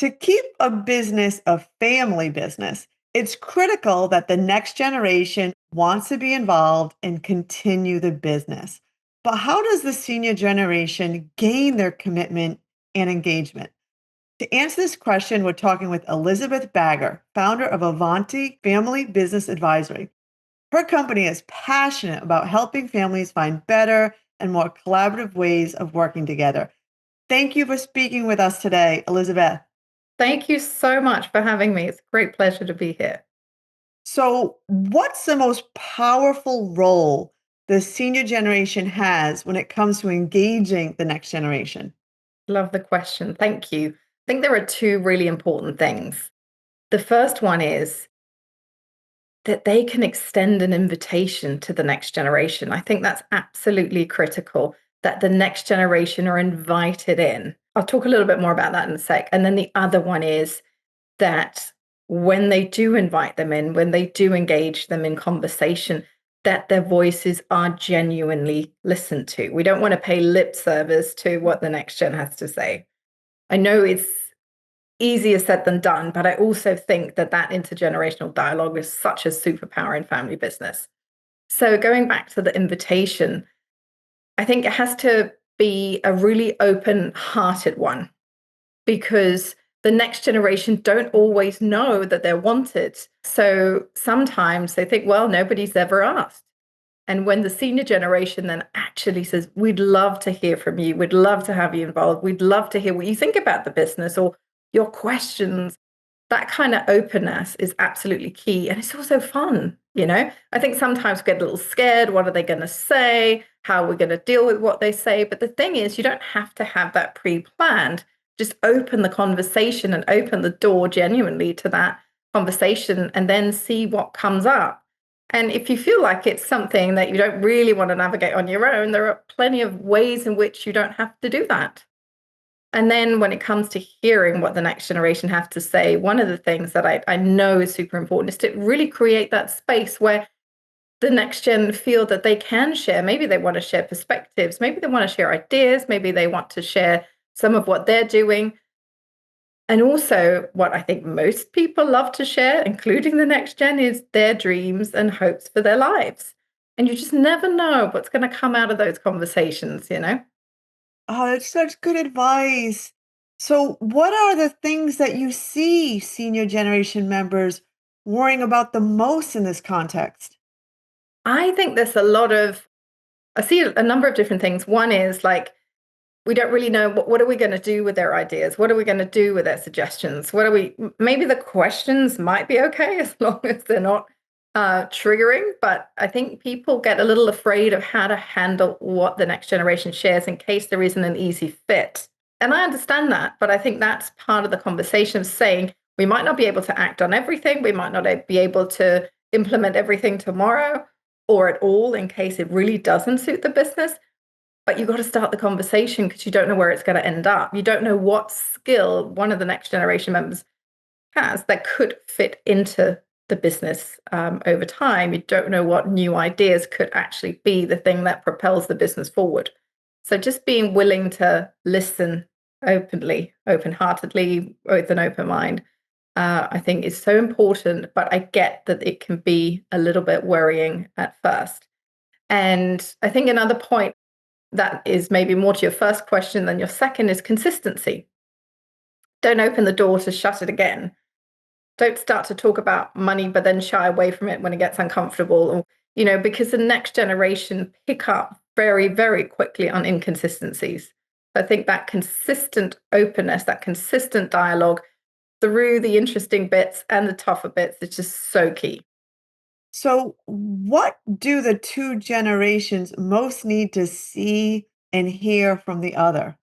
To keep a business a family business, it's critical that the next generation wants to be involved and continue the business. But how does the senior generation gain their commitment and engagement? To answer this question, we're talking with Elizabeth Bagger, founder of Avanti Family Business Advisory. Her company is passionate about helping families find better and more collaborative ways of working together. Thank you for speaking with us today, Elizabeth. Thank you so much for having me. It's a great pleasure to be here. So, what's the most powerful role the senior generation has when it comes to engaging the next generation? Love the question. Thank you. I think there are two really important things. The first one is that they can extend an invitation to the next generation. I think that's absolutely critical that the next generation are invited in. I'll talk a little bit more about that in a sec. And then the other one is that when they do invite them in, when they do engage them in conversation, that their voices are genuinely listened to. We don't want to pay lip service to what the next gen has to say. I know it's easier said than done, but I also think that that intergenerational dialogue is such a superpower in family business. So going back to the invitation, I think it has to be a really open-hearted one because the next generation don't always know that they're wanted. So sometimes they think, well, nobody's ever asked. And when the senior generation then actually says, we'd love to hear from you, we'd love to have you involved, we'd love to hear what you think about the business or your questions, that kind of openness is absolutely key. And it's also fun, you know? I think sometimes we get a little scared. What are they going to say? How are we going to deal with what they say? But the thing is, you don't have to have that pre-planned. Just open the conversation and open the door genuinely to that conversation and then see what comes up. And if you feel like it's something that you don't really want to navigate on your own, there are plenty of ways in which you don't have to do that. And then when it comes to hearing what the next generation have to say, one of the things that I know is super important is to really create that space where the next gen feel that they can share. Maybe they want to share perspectives. Maybe they want to share ideas. Maybe they want to share some of what they're doing. And also, what I think most people love to share, including the next gen, is their dreams and hopes for their lives. And you just never know what's going to come out of those conversations, you know? Oh, that's such good advice. So, what are the things that you see senior generation members worrying about the most in this context? I think there's a lot of, I see a number of different things. One is like, we don't really know what are we going to do with their ideas? What are we going to do with their suggestions? What are we, maybe the questions might be okay as long as they're not triggering. But I think people get a little afraid of how to handle what the next generation shares in case there isn't an easy fit. And I understand that, but I think that's part of the conversation of saying we might not be able to act on everything. We might not be able to implement everything tomorrow or at all in case it really doesn't suit the business. But you got to start the conversation because you don't know where it's going to end up. You don't know what skill one of the next generation members has that could fit into the business over time. You don't know what new ideas could actually be the thing that propels the business forward. So just being willing to listen openly, open-heartedly, with an open mind, I think is so important. But I get that it can be a little bit worrying at first. And I think another point that is maybe more to your first question than your second is consistency. Don't open the door to shut it again. Don't start to talk about money, but then shy away from it when it gets uncomfortable. Or, you know, because the next generation pick up very, very quickly on inconsistencies. I think that consistent openness, that consistent dialogue through the interesting bits and the tougher bits is just so key. So, what do the two generations most need to see and hear from the other?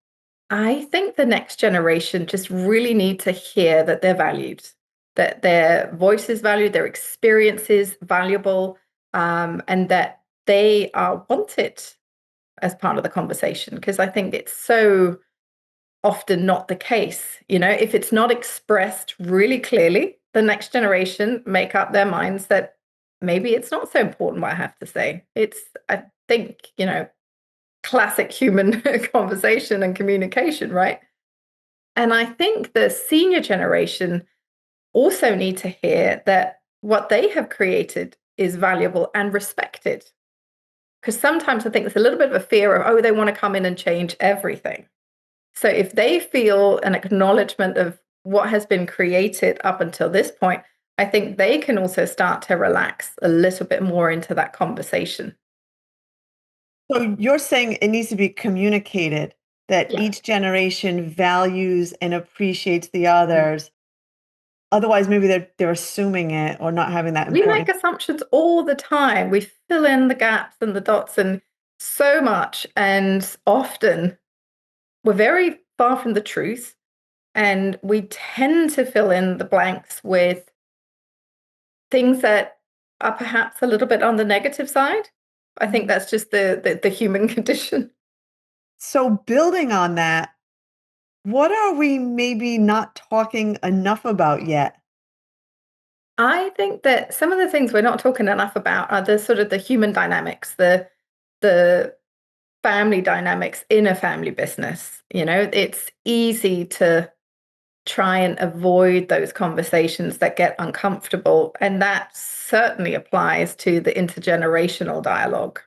I think the next generation just really need to hear that they're valued, that their voice is valued, their experience is valuable, and that they are wanted as part of the conversation. Because I think it's so often not the case. You know, if it's not expressed really clearly, the next generation make up their minds that maybe it's not so important what I have to say. It's, I think, you know, classic human conversation and communication, right? And I think the senior generation also need to hear that what they have created is valuable and respected. Because sometimes I think there's a little bit of a fear of, oh, they want to come in and change everything. So if they feel an acknowledgement of what has been created up until this point, I think they can also start to relax a little bit more into that conversation. So you're saying it needs to be communicated that Yeah. each generation values and appreciates the others. Otherwise, maybe they're assuming it or not having that We make important. assumptions all the time. We fill in the gaps and the dots and so much. And often we're very far from the truth. And we tend to fill in the blanks with things that are perhaps a little bit on the negative side. I think Mhm. that's just the human condition. So building on that, what are we maybe not talking enough about yet? I think that some of the things we're not talking enough about are the sort of the human dynamics, the family dynamics in a family business. You know, it's easy to try and avoid those conversations that get uncomfortable. And that certainly applies to the intergenerational dialogue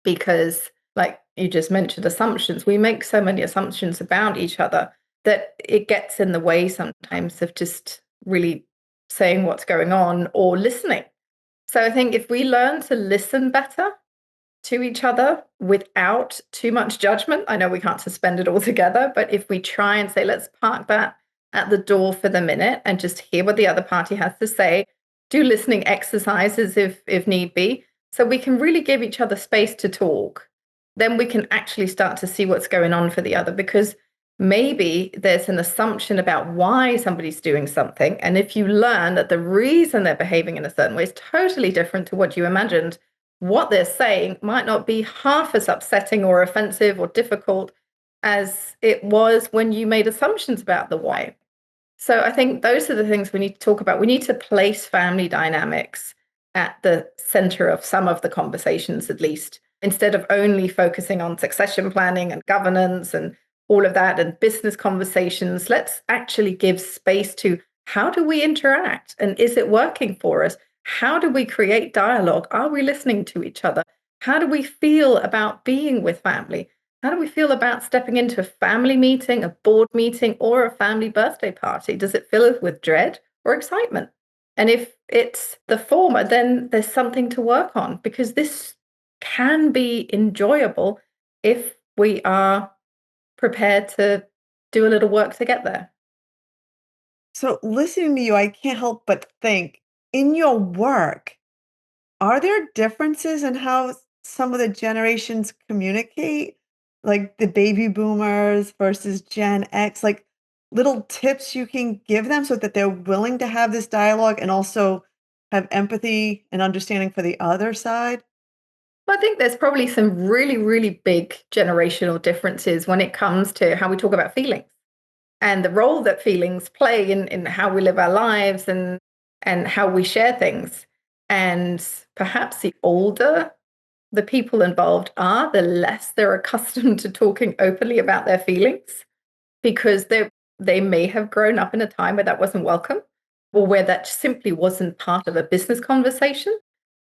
because, like you just mentioned, assumptions, we make so many assumptions about each other that it gets in the way sometimes of just really saying what's going on or listening. So I think if we learn to listen better to each other without too much judgment. I know we can't suspend it altogether, but if we try and say, let's park that at the door for the minute and just hear what the other party has to say, do listening exercises if need be, so we can really give each other space to talk, then we can actually start to see what's going on for the other because maybe there's an assumption about why somebody's doing something. And if you learn that the reason they're behaving in a certain way is totally different to what you imagined, what they're saying might not be half as upsetting or offensive or difficult as it was when you made assumptions about the why. So I think those are the things we need to talk about. We need to place family dynamics at the center of some of the conversations, at least, instead of only focusing on succession planning and governance and all of that and business conversations. Let's actually give space to how do we interact and is it working for us? How do we create dialogue? Are we listening to each other? How do we feel about being with family? How do we feel about stepping into a family meeting, a board meeting, or a family birthday party? Does it fill us with dread or excitement? And if it's the former, then there's something to work on because this can be enjoyable if we are prepared to do a little work to get there. So listening to you, I can't help but think in your work, are there differences in how some of the generations communicate? Like the baby boomers versus Gen X, like little tips you can give them so that they're willing to have this dialogue and also have empathy and understanding for the other side? I think there's probably some really, really big generational differences when it comes to how we talk about feelings and the role that feelings play in how we live our lives and how we share things. And perhaps the older the people involved are, the less they're accustomed to talking openly about their feelings because they may have grown up in a time where that wasn't welcome or where that simply wasn't part of a business conversation.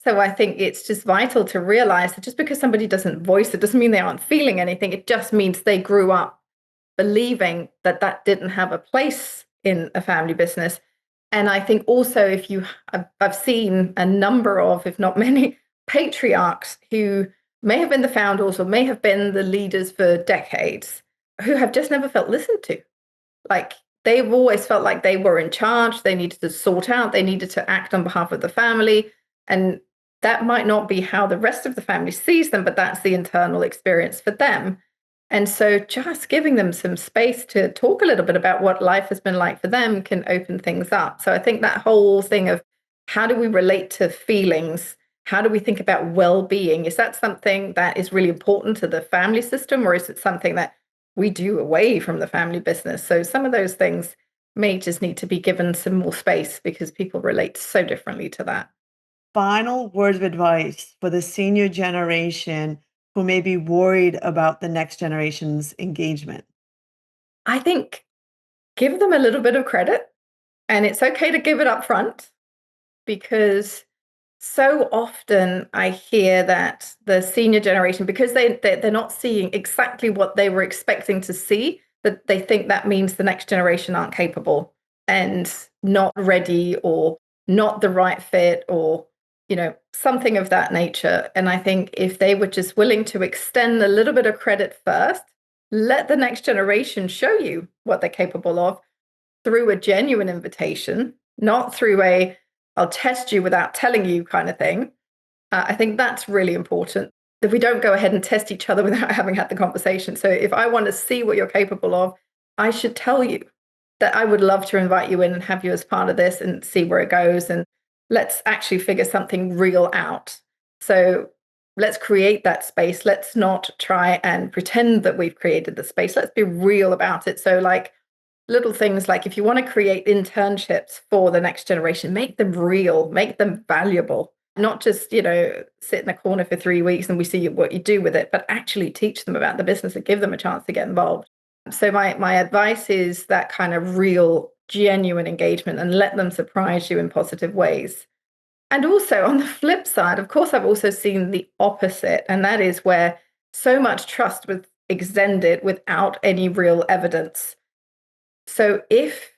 So I think it's just vital to realize that just because somebody doesn't voice it doesn't mean they aren't feeling anything. It just means they grew up believing that that didn't have a place in a family business. And I think also, if you, I've seen a number of, if not many, patriarchs who may have been the founders or may have been the leaders for decades who have just never felt listened to. Like they've always felt like they were in charge, they needed to sort out, they needed to act on behalf of the family. And that might not be how the rest of the family sees them, but that's the internal experience for them. And so just giving them some space to talk a little bit about what life has been like for them can open things up. So I think that whole thing of how do we relate to feelings? How do we think about well-being? Is that something that is really important to the family system, or is it something that we do away from the family business? So some of those things may just need to be given some more space because people relate so differently to that. Final words of advice for the senior generation who may be worried about the next generation's engagement. I think Give them a little bit of credit, and it's okay to give it up front, because so often I hear that the senior generation, because they're not seeing exactly what they were expecting to see, that they think that means the next generation aren't capable and not ready, or not the right fit, or something of that nature. And I think if they were just willing to extend a little bit of credit first, let the next generation show you what they're capable of through a genuine invitation, not through a "I'll test you without telling you" kind of thing. I think that's really important, that we don't go ahead and test each other without having had the conversation. So if I want to see what you're capable of, I should tell you that I would love to invite you in and have you as part of this and see where it goes. And let's actually figure something real out. So let's create that space. Let's not try and pretend that we've created the space. Let's be real about it. So, like, little things like, if you want to create internships for the next generation, make them real, make them valuable, not just, sit in a corner for 3 weeks and we see what you do with it, but actually teach them about the business and give them a chance to get involved. So my advice is that kind of real, genuine engagement, and let them surprise you in positive ways. And also, on the flip side, of course, I've also seen the opposite, and that is where so much trust was extended without any real evidence. So if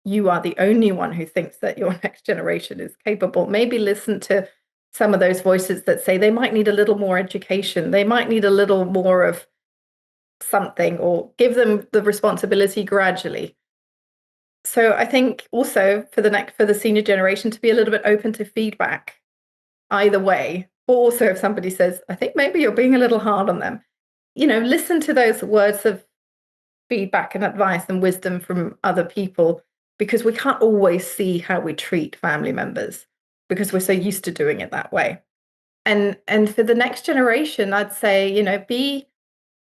you are the only one who thinks that your next generation is capable, maybe listen to some of those voices that say they might need a little more education, they might need a little more of something, or give them the responsibility gradually. So I think also for the senior generation to be a little bit open to feedback either way. Or also, if somebody says, "I think maybe you're being a little hard on them," listen to those words of feedback and advice and wisdom from other people, because we can't always see how we treat family members because we're so used to doing it that way. And for the next generation, I'd say, be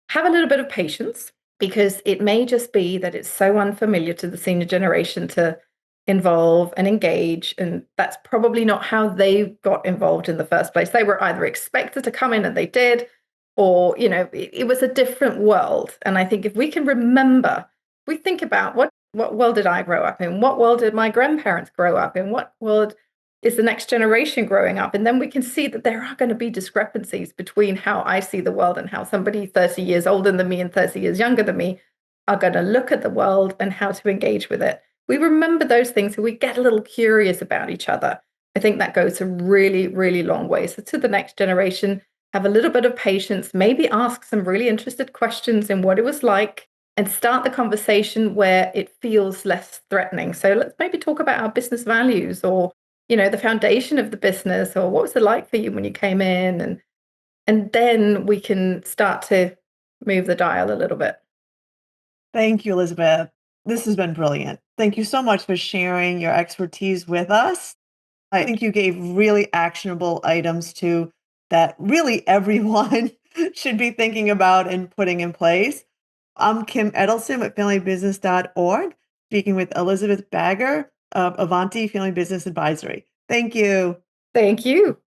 have a little bit of patience, because it may just be that it's so unfamiliar to the senior generation to involve and engage, and that's probably not how they got involved in the first place. They were either expected to come in and they did, or it was a different world. And I think if we can remember, we think about what world did I grow up in, what world did my grandparents grow up in, what world is the next generation growing up, and then we can see that there are going to be discrepancies between how I see the world and how somebody 30 years older than me and 30 years younger than me are going to look at the world and how to engage with it. We remember those things and we get a little curious about each other. I think that goes a really, really long way. So to the next generation, have a little bit of patience, maybe ask some really interested questions in what it was like, and start the conversation where it feels less threatening. So let's maybe talk about our business values, or the foundation of the business, or what was it like for you when you came in, and then we can start to move the dial a little bit. Thank you, Elizabeth. This has been brilliant. Thank you so much for sharing your expertise with us. I think you gave really actionable items too that really everyone should be thinking about and putting in place. I'm Kim Eddleston with FamilyBusiness.org, speaking with Elizabeth Bagger of Avanti Family Business Advisory. Thank you. Thank you.